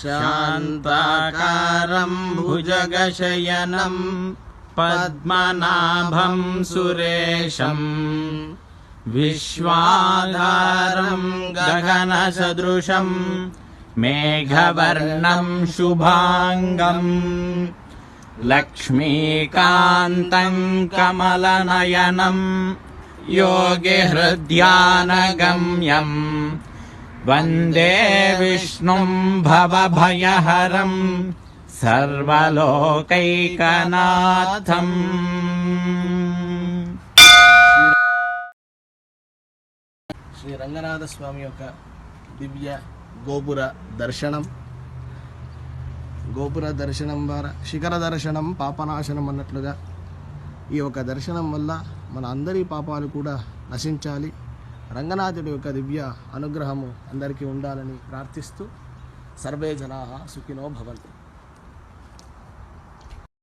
శాంతాకారం భుజగశయనం పద్మనాభం సురేశం విశ్వాధారం గగనసదృశం మేఘవర్ణం శుభాంగం లక్ష్మీకాంతం కమలనయనం యోగిహృద్యానగమ్యం వందే విష్ణుం భవభయహరం సర్వలోకైకనాథం. శ్రీ రంగనాథ స్వామి యొక్క దివ్య గోపుర దర్శనం ద్వారా శిఖర దర్శనం పాపనాశనం అన్నట్లుగా ఈ యొక్క దర్శనం వల్ల మన అందరి పాపాలు కూడా నశించాలి, రంగనాథుడి యొక్క దివ్య అనుగ్రహము అందరికీ ఉండాలని ప్రార్థిస్తూ సర్వే జనాః సుఖినో భవంతు.